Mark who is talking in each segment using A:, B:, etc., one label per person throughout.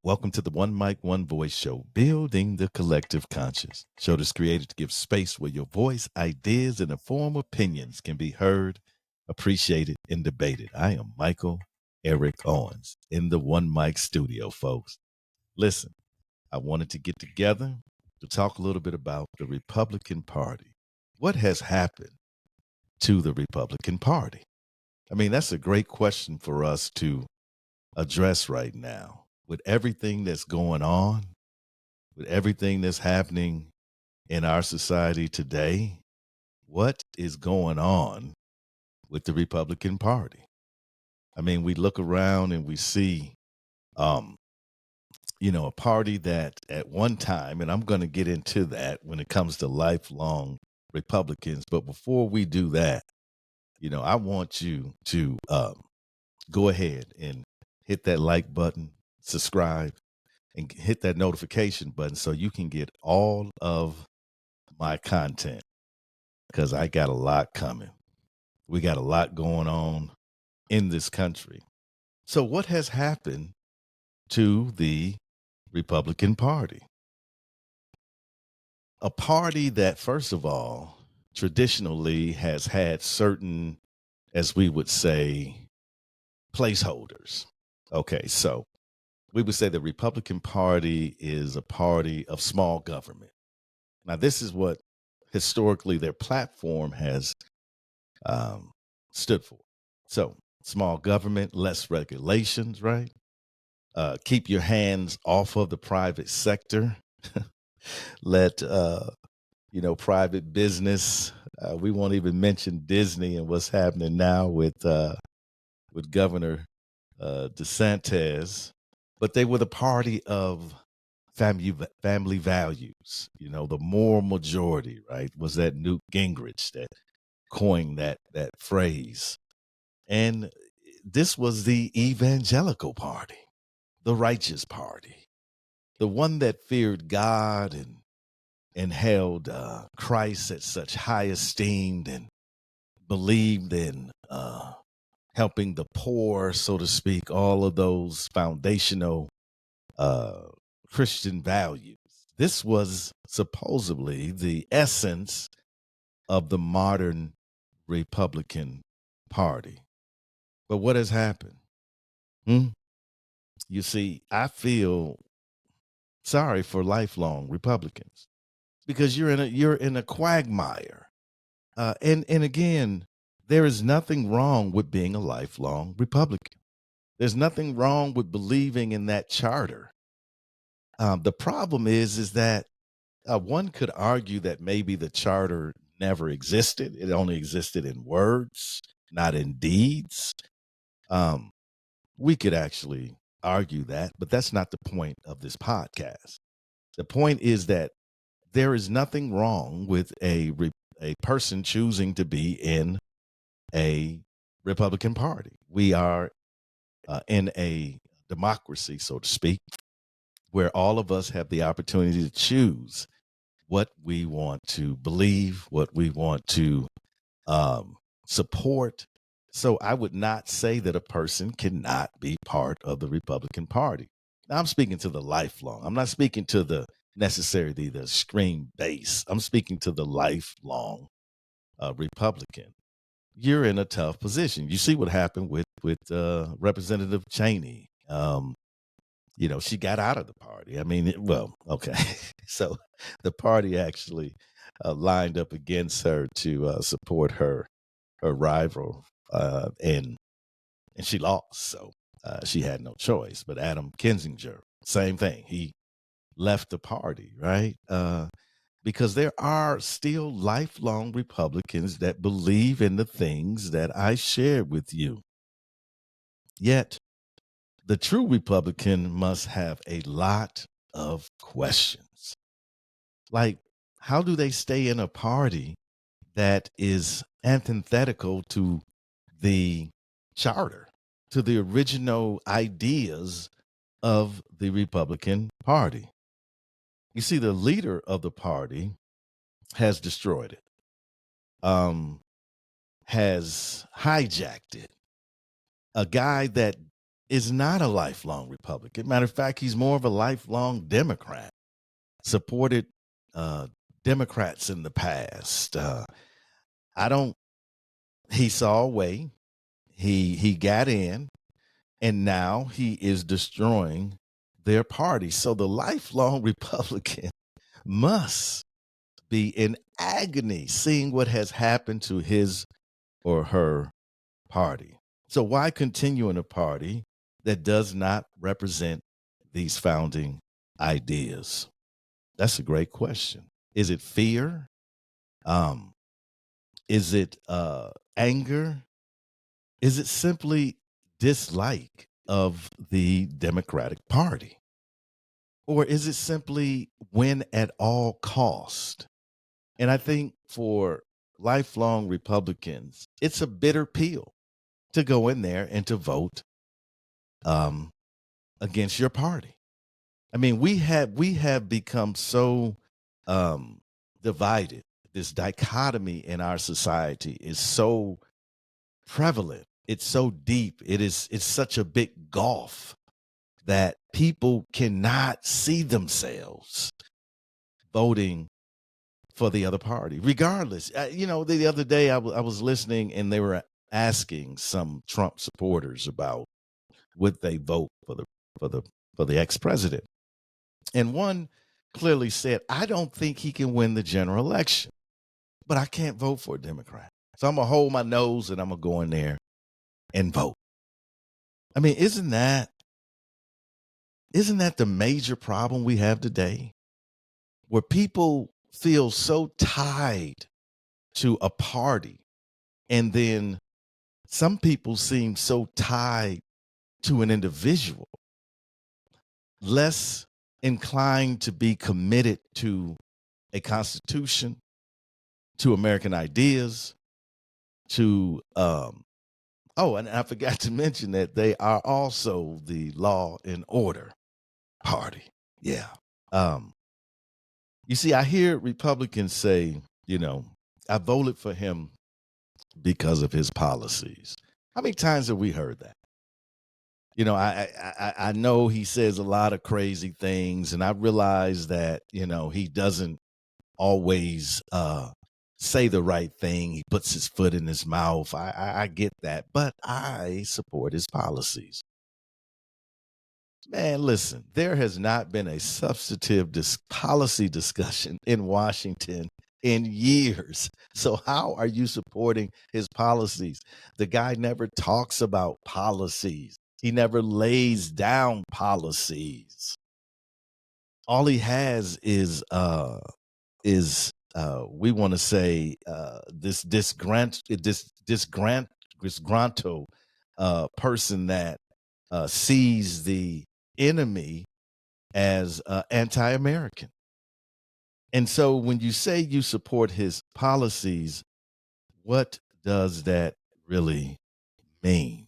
A: Welcome to the One Mic, One Voice show, building the collective conscious. Show that's created to give space where your voice, ideas, and informed opinions can be heard, appreciated, and debated. I am Michael Eric Owens in the One Mic studio, folks. Listen, I wanted to get together to talk a little bit about the Republican Party. What has happened to the Republican Party? I mean, that's a great question for us to address right now. With everything that's going on, with everything that's happening in our society today, what is going on with the Republican Party? I mean, we look around and we see, a party that at one time, and I'm going to get into that when it comes to lifelong Republicans. But before we do that, I want you to go ahead and hit that like button, subscribe, and hit that notification button so you can get all of my content, because I got a lot coming. We got a lot going on in this country. So what has happened to the Republican Party? A party that, first of all, traditionally has had certain, as we would say, placeholders. Okay, so we would say the Republican Party is a party of small government. Now, this is what historically their platform has stood for. So, small government, less regulations, right? Keep your hands off of the private sector. Let private business. We won't even mention Disney and what's happening now with Governor DeSantis. But they were the party of family values, the moral majority, right? Was that Newt Gingrich that coined that phrase. And this was the evangelical party, the righteous party, the one that feared God and held Christ at such high esteem and believed in helping the poor, so to speak, all of those foundational Christian values. This was supposedly the essence of the modern Republican Party. But what has happened? You see, I feel sorry for lifelong Republicans because you're in a quagmire. And again, there is nothing wrong with being a lifelong Republican. There's nothing wrong with believing in that charter. The problem is that one could argue that maybe the charter never existed. It only existed in words, not in deeds. We could actually argue that, but that's not the point of this podcast. The point is that there is nothing wrong with a person choosing to be in a Republican Party. We are in a democracy, so to speak, where all of us have the opportunity to choose what we want to believe, what we want to support. So I would not say that a person cannot be part of the Republican Party. Now, I'm speaking to the lifelong. I'm not speaking to the necessarily the extreme base. I'm speaking to the lifelong Republican. You're in a tough position. You see what happened with Representative Cheney. She got out of the party. I mean, okay. So the party actually lined up against her to support her rival, and she lost. So she had no choice. But Adam Kinzinger, same thing. He left the party, right? Because there are still lifelong Republicans that believe in the things that I shared with you. Yet, the true Republican must have a lot of questions. Like, how do they stay in a party that is antithetical to the charter, to the original ideas of the Republican Party? You see, the leader of the party has destroyed it, um, has hijacked it. A guy that is not a lifelong Republican. Matter of fact, he's more of a lifelong Democrat. Supported uh, Democrats in the past. I don't. He saw a way. He got in, and now he is destroying their party. So the lifelong Republican must be in agony seeing what has happened to his or her party. So why continue in a party that does not represent these founding ideas? That's a great question. Is it fear? Um, is it anger? Is it simply dislike of the Democratic Party? Or is it simply win at all cost? And I think for lifelong Republicans, it's a bitter pill to go in there and to vote um, against your party. I mean, we have become so um, divided. This dichotomy in our society is so prevalent. It's so deep. It's such a big gulf that people cannot see themselves voting for the other party, regardless. The other day I was listening and they were asking some Trump supporters about would they vote for the for the ex president, and one clearly said, "I don't think he can win the general election, but I can't vote for a Democrat, so I'm gonna hold my nose and I'm gonna go in there and vote." I mean, isn't that the major problem we have today, where people feel so tied to a party, and then some people seem so tied to an individual, less inclined to be committed to a constitution, to American ideas, to oh, and I forgot to mention that they are also the law and order party. Yeah. Um, you see, I hear Republicans say, I voted for him because of his policies. How many times have we heard that? I know he says a lot of crazy things, and I realize that he doesn't always say the right thing. He puts his foot in his mouth. I get that, but I support his policies. Man, listen, there has not been a substantive policy discussion in Washington in years. So, how are you supporting his policies? The guy never talks about policies, he never lays down policies. All he has is we want to say this disgranto person that sees the enemy as anti-American. And so when you say you support his policies, what does that really mean?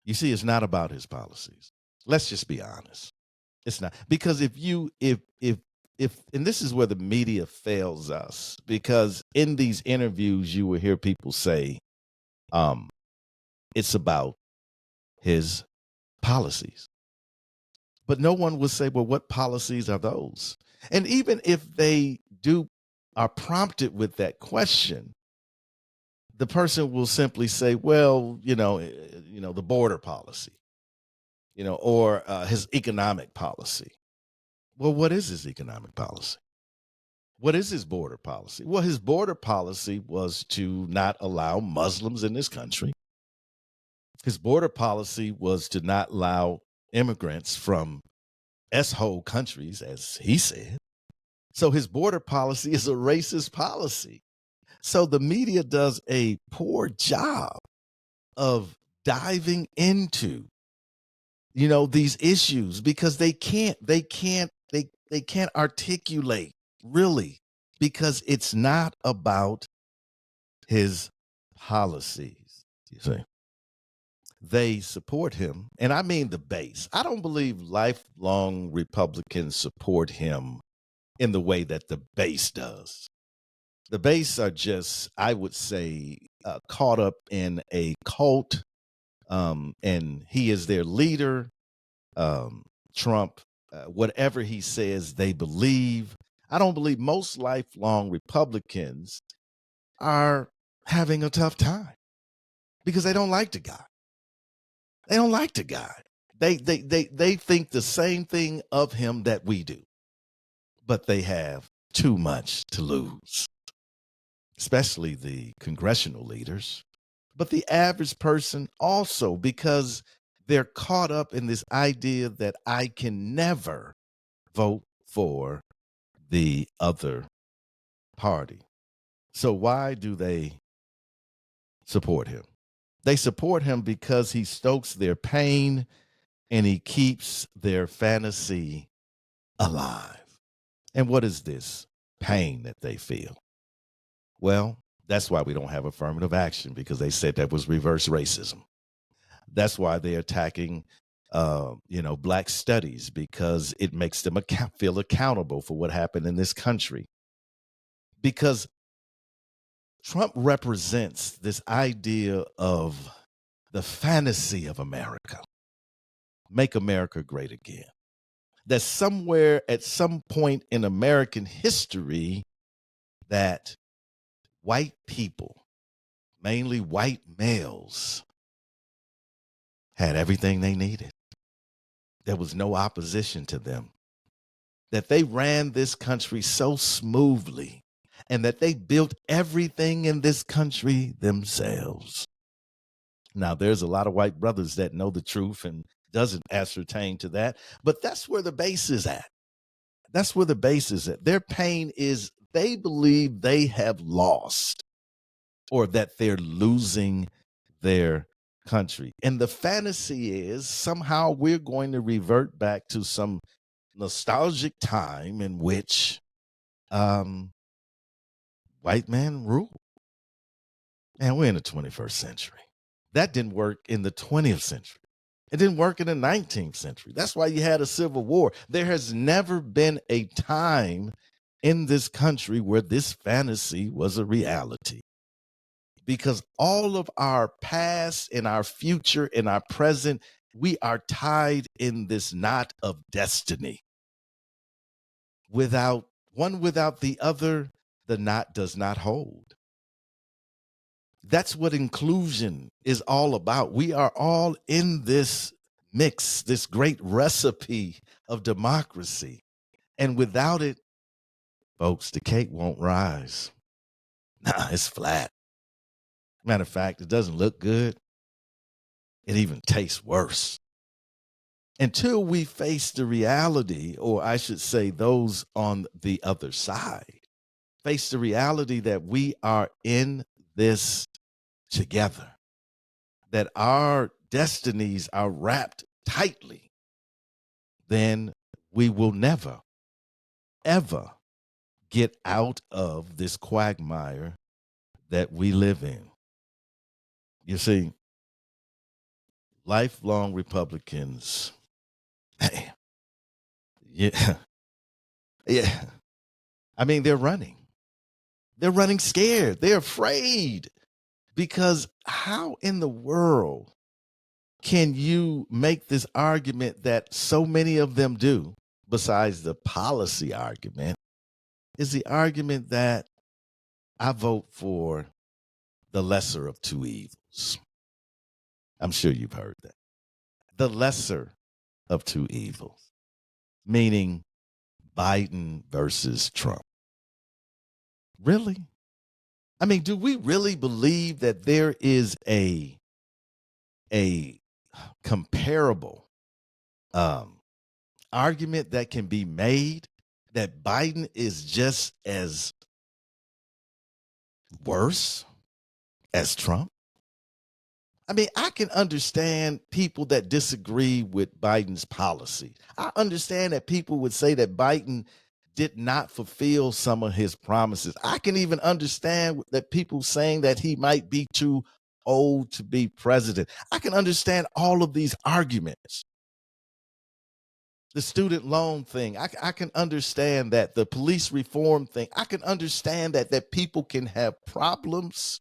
A: You see, it's not about his policies. Let's just be honest. It's not, because if and this is where the media fails us, because in these interviews you will hear people say um it's about his policies. But no one will say, well, what policies are those? And even if they do are prompted with that question, the person will simply say, well, the border policy, or his economic policy. Well, what is his economic policy? What is his border policy? Well, his border policy was to not allow Muslims in this country. His border policy was to not allow immigrants from S-hole countries, as he said. So his border policy is a racist policy. So the media does a poor job of diving into, these issues, because they can't articulate really because it's not about his policies. You see, they support him, and I mean the base. I don't believe lifelong Republicans support him in the way that the base does. The base are just, I would say, caught up in a cult, and he is their leader. Trump, whatever he says, they believe. I don't believe most lifelong Republicans are having a tough time because they don't like the guy. They don't like the guy. They think the same thing of him that we do, but they have too much to lose, especially the congressional leaders, but the average person also, because they're caught up in this idea that I can never vote for the other party. So why do they support him? They support him because he stokes their pain and he keeps their fantasy alive. And what is this pain that they feel? Well, that's why we don't have affirmative action, because they said that was reverse racism. That's why they're attacking, Black studies, because it makes them feel accountable for what happened in this country. Because Trump represents this idea of the fantasy of America, make America great again. That somewhere at some point in American history that white people, mainly white males, had everything they needed. There was no opposition to them. That they ran this country so smoothly and that they built everything in this country themselves. Now, there's a lot of white brothers that know the truth and doesn't ascertain to that, but that's where the base is at. That's where the base is at. Their pain is they believe they have lost or that they're losing their country. And the fantasy is somehow we're going to revert back to some nostalgic time in which white man ruled. And we're in the 21st century. That didn't work in the 20th century. It didn't work in the 19th century. That's why you had a civil war. There has never been a time in this country where this fantasy was a reality. Because all of our past and our future and our present, we are tied in this knot of destiny. Without the other, the knot does not hold. That's what inclusion is all about. We are all in this mix, this great recipe of democracy. And without it, folks, the cake won't rise. Nah, it's flat. Matter of fact, it doesn't look good. It even tastes worse. Until we face the reality, or I should say, those on the other side, face the reality that we are in this together, that our destinies are wrapped tightly, then we will never, ever get out of this quagmire that we live in. You see, lifelong Republicans, yeah, yeah. I mean, they're running. They're running scared. They're afraid. Because how in the world can you make this argument that so many of them do, besides the policy argument, is the argument that I vote for the lesser of two evils? I'm sure you've heard that. The lesser of two evils, meaning Biden versus Trump. Really? I mean, do we really believe that there is a comparable argument that can be made that Biden is just as worse as Trump? I mean, I can understand people that disagree with Biden's policy. I understand that people would say that Biden did not fulfill some of his promises. I can even understand that people saying that he might be too old to be president. I can understand all of these arguments. The student loan thing, I can understand that. The police reform thing, I can understand that people can have problems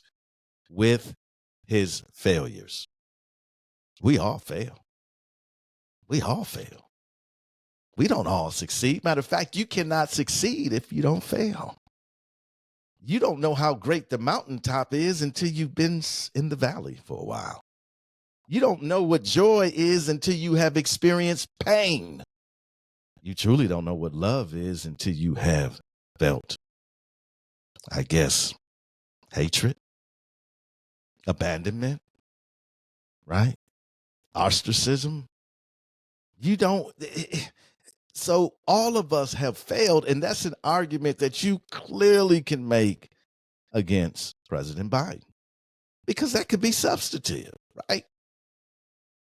A: with his failures. We all fail. We all fail. We don't all succeed. Matter of fact, you cannot succeed if you don't fail. You don't know how great the mountaintop is until you've been in the valley for a while. You don't know what joy is until you have experienced pain. You truly don't know what love is until you have felt, I guess, hatred, abandonment, right? Ostracism. You don't. So all of us have failed, and that's an argument that you clearly can make against President Biden, because that could be substantive, right?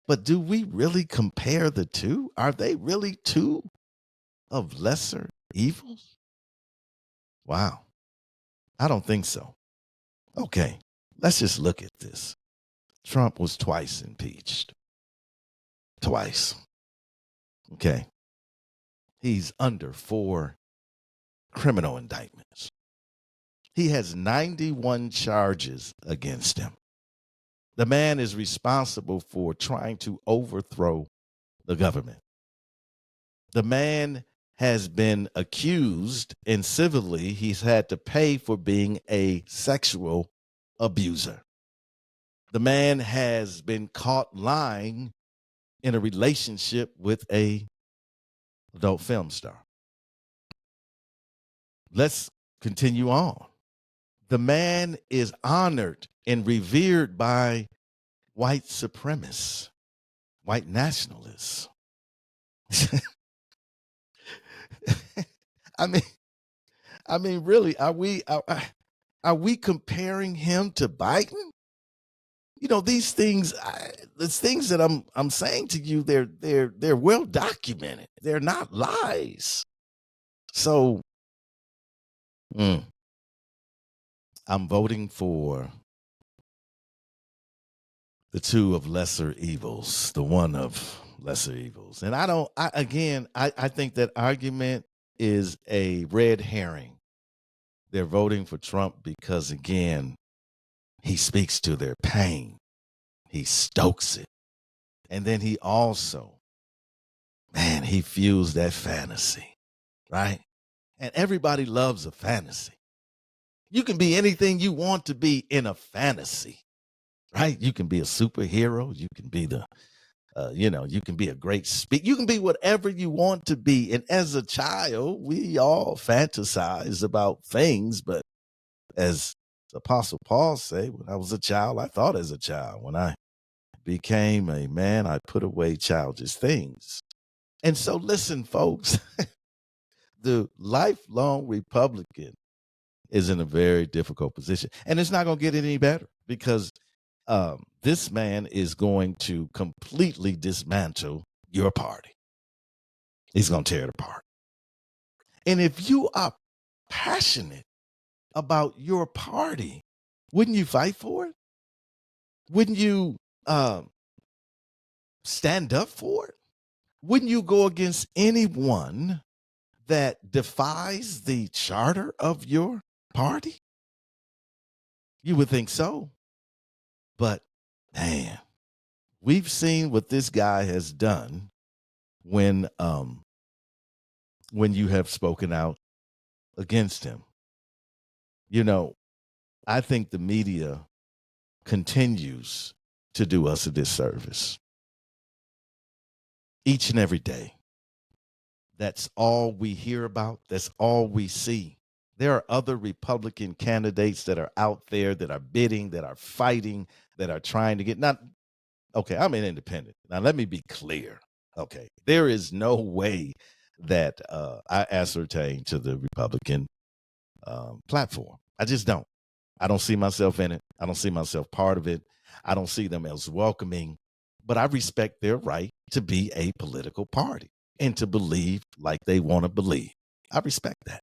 A: But do we really compare the two? Are they really two of lesser evils? Wow. I don't think so. Okay, let's just look at this. Trump was twice impeached. Twice. Okay. He's under 4 criminal indictments. He has 91 charges against him. The man is responsible for trying to overthrow the government. The man has been accused, and civilly, he's had to pay for being a sexual abuser. The man has been caught lying in a relationship with a adult film star. Let's continue on. The man is honored and revered by white supremacists, white nationalists. I mean, really, are we comparing him to Biden? You know, these things, the things that I'm saying to you, they're well documented. They're not lies. So, I'm voting for the two of lesser evils, the one of lesser evils. And I think that argument is a red herring. They're voting for Trump because, again, he speaks to their pain. He stokes it. And then he also, man, he fuels that fantasy, right? And everybody loves a fantasy. You can be anything you want to be in a fantasy, right? You can be a superhero. You can be you can be a great speaker. You can be whatever you want to be. And as a child, we all fantasize about things. But as Apostle Paul say, when I was a child, I thought as a child. When I became a man, I put away childish things. And so listen, folks, the lifelong Republican is in a very difficult position. And it's not going to get any better, because this man is going to completely dismantle your party. He's going to tear it apart. And if you are passionate about your party, wouldn't you fight for it? Wouldn't you stand up for it? Wouldn't you go against anyone that defies the charter of your party? You would think so. But man, we've seen what this guy has done when you have spoken out against him. You know, I think the media continues to do us a disservice each and every day. That's all we hear about. That's all we see. There are other Republican candidates that are out there that are bidding, that are fighting, that are trying to get okay, I'm an independent. Now, let me be clear. Okay, there is no way that I ascertain to the Republican platform. I just don't. I don't see myself in it. I don't see myself part of it. I don't see them as welcoming. But I respect their right to be a political party and to believe like they want to believe. I respect that.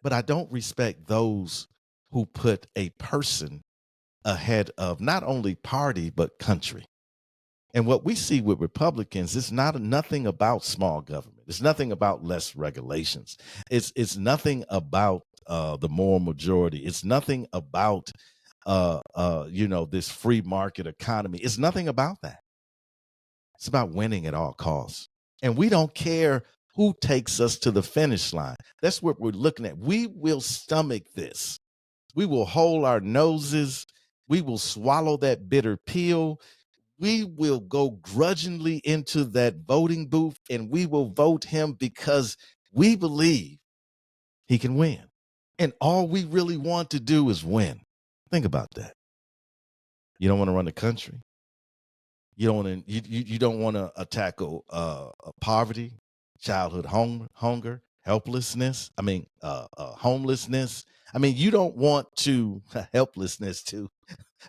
A: But I don't respect those who put a person ahead of not only party, but country. And what we see with Republicans is nothing about small government. It's nothing about less regulations. It's nothing about the moral majority. It's nothing about this free market economy. It's nothing about that. It's about winning at all costs. And we don't care who takes us to the finish line. That's what we're looking at. We will stomach this. We will hold our noses. We will swallow that bitter pill. We will go grudgingly into that voting booth and we will vote him because we believe he can win. And all we really want to do is win. Think about that. You don't want to run the country. You don't want to. You don't want to tackle poverty, childhood hunger, helplessness. Homelessness. You don't want to helplessness too,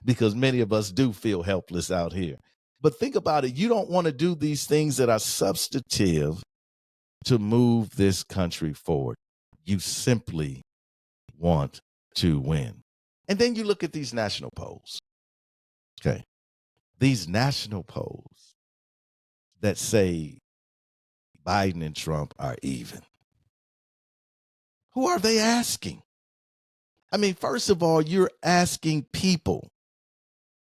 A: because many of us do feel helpless out here. But think about it. You don't want to do these things that are substantive to move this country forward. You simply want to win. And then you look at these national polls. Okay. These national polls that say Biden and Trump are even. Who are they asking? First of all, you're asking people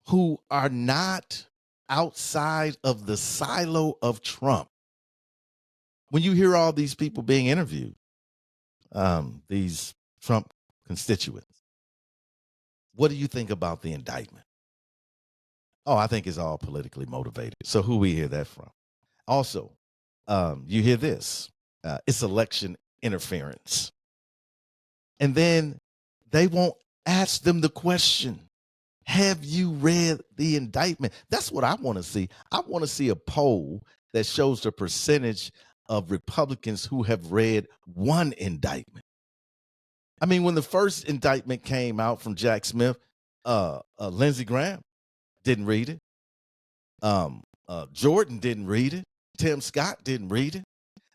A: who are not outside of the silo of Trump. When you hear all these people being interviewed, these Trump constituents, what do you think about the indictment? Oh, I think it's all politically motivated. So who we hear that from? Also, you hear this, it's election interference. And then they won't ask them the question, have you read the indictment? That's what I want to see. I want to see a poll that shows the percentage of Republicans who have read one indictment. When the first indictment came out from Jack Smith, Lindsey Graham didn't read it. Jordan didn't read it. Tim Scott didn't read it.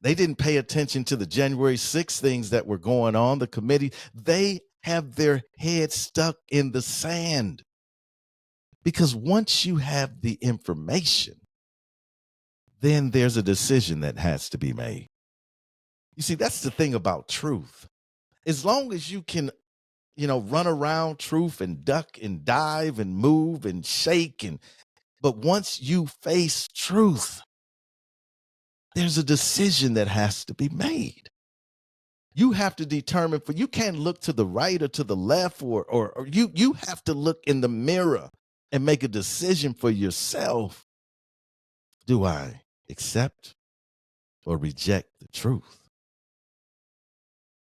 A: They didn't pay attention to the January 6th things that were going on. The committee, they have their heads stuck in the sand. Because once you have the information, then there's a decision that has to be made. You see, that's the thing about truth. As long as you can, run around truth and duck and dive and move and shake, but once you face truth, there's a decision that has to be made. You have to determine, you can't look to the right or to the left, or you have to look in the mirror and make a decision for yourself. Do I accept or reject the truth?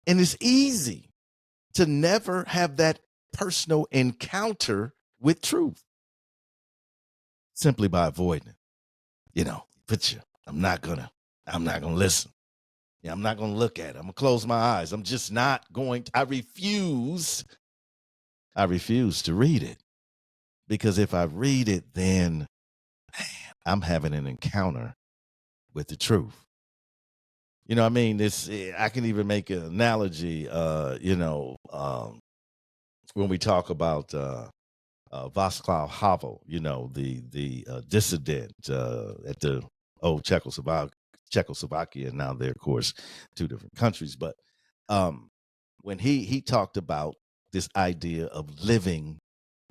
A: And it's easy to never have that personal encounter with truth simply by avoiding it. I'm not gonna listen. Yeah, I'm not gonna look at it. I'm gonna close my eyes. I'm just not going I refuse to read it. Because if I read it, then I'm having an encounter with the truth. I can even make an analogy, when we talk about Václav Havel, the dissident at the old Czechoslovakia. Now they're, of course, two different countries. But when he talked about this idea of living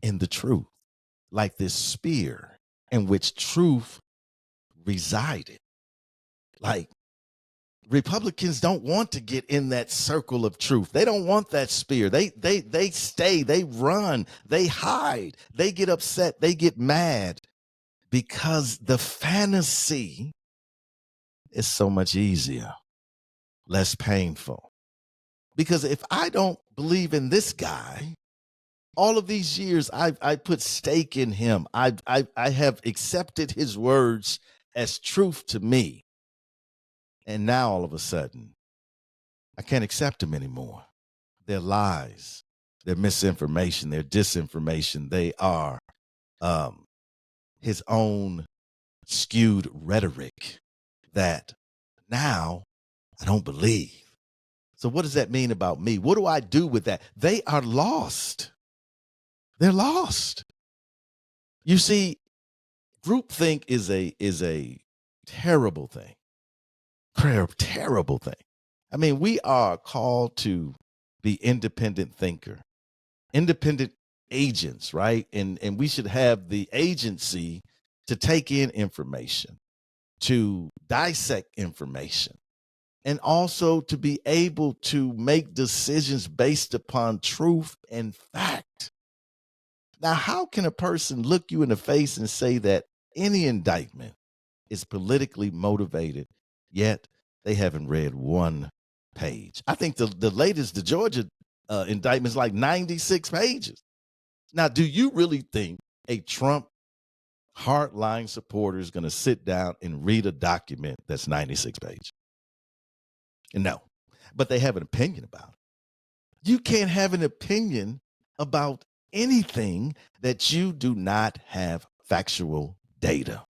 A: in the truth, like this sphere in which truth resided. Like, Republicans don't want to get in that circle of truth. They don't want that sphere. They stay, they run, they hide, they get upset, they get mad because the fantasy is so much easier, less painful. Because if I don't believe in this guy, all of these years I put stake in him. I have accepted his words as truth to me. And now all of a sudden, I can't accept them anymore. They're lies, they're misinformation, they're disinformation. They are his own skewed rhetoric that now I don't believe. So what does that mean about me? What do I do with that? They are lost. They're lost. You see, groupthink is a terrible thing. Terrible thing. I mean, we are called to be independent thinker, independent agents, right? And we should have the agency to take in information, to dissect information, and also to be able to make decisions based upon truth and fact. Now, how can a person look you in the face and say that any indictment is politically motivated, yet they haven't read one page? I think the latest, the Georgia indictment is like 96 pages. Now, do you really think a Trump hardline supporter is going to sit down and read a document that's 96 pages? No, but they have an opinion about it. You can't have an opinion about anything that you do not have factual data.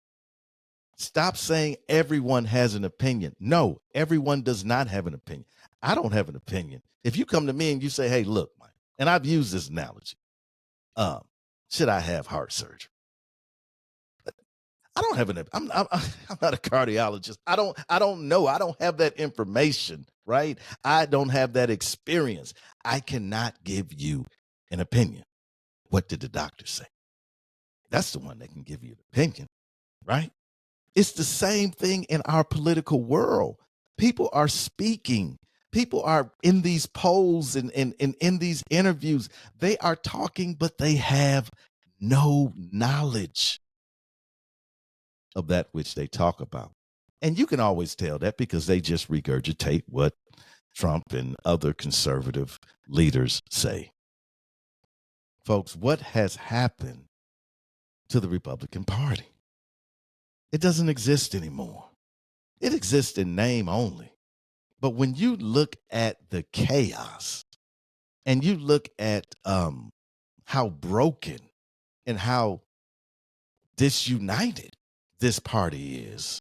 A: Stop saying everyone has an opinion. No, everyone does not have an opinion. I don't have an opinion. If you come to me and you say, hey, look, Mike, and I've used this analogy, should I have heart surgery? I don't have I'm not a cardiologist. I don't know. I don't have that information, right? I don't have that experience. I cannot give you an opinion. What did the doctor say? That's the one that can give you an opinion, right? It's the same thing in our political world. People are speaking. People are in these polls and in these interviews. They are talking, but they have no knowledge of that which they talk about. And you can always tell that because they just regurgitate what Trump and other conservative leaders say. Folks, what has happened to the Republican Party? It doesn't exist anymore. It exists in name only. But when you look at the chaos and you look at how broken and how disunited this party is,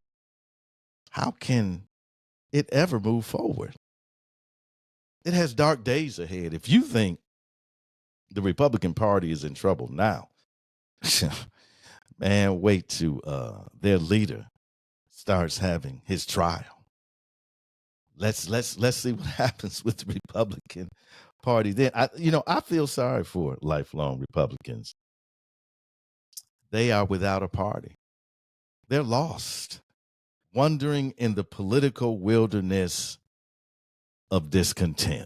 A: how can it ever move forward? It has dark days ahead. If you think the Republican Party is in trouble now, man, wait till their leader starts having his trial. Let's see what happens with the Republican Party then. I feel sorry for lifelong Republicans. They are without a party. They're lost, wandering in the political wilderness of discontent.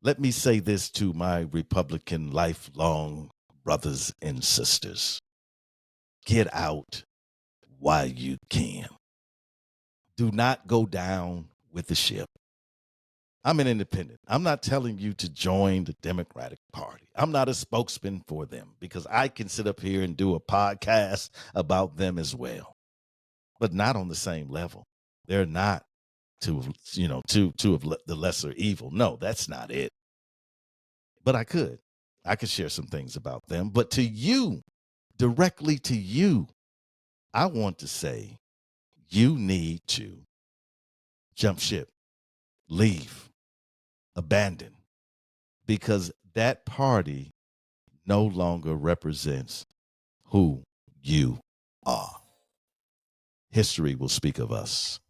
A: Let me say this to my Republican lifelong brothers and sisters. Get out while you can. Do not go down with the ship. I'm an independent. I'm not telling you to join the Democratic Party. I'm not a spokesman for them because I can sit up here and do a podcast about them as well, but not on the same level. They're not two of the lesser evil. No, that's not it. But I could share some things about them. But to you, directly to you, I want to say you need to jump ship, leave, abandon, because that party no longer represents who you are. History will speak of us.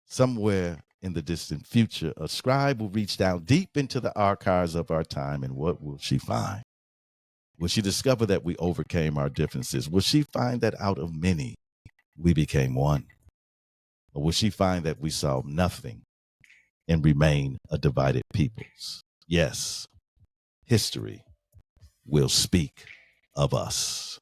A: Somewhere in the distant future, a scribe will reach down deep into the archives of our time, and what will she find? Will she discover that we overcame our differences? Will she find that out of many, we became one? Or will she find that we saw nothing and remain a divided peoples? Yes, history will speak of us.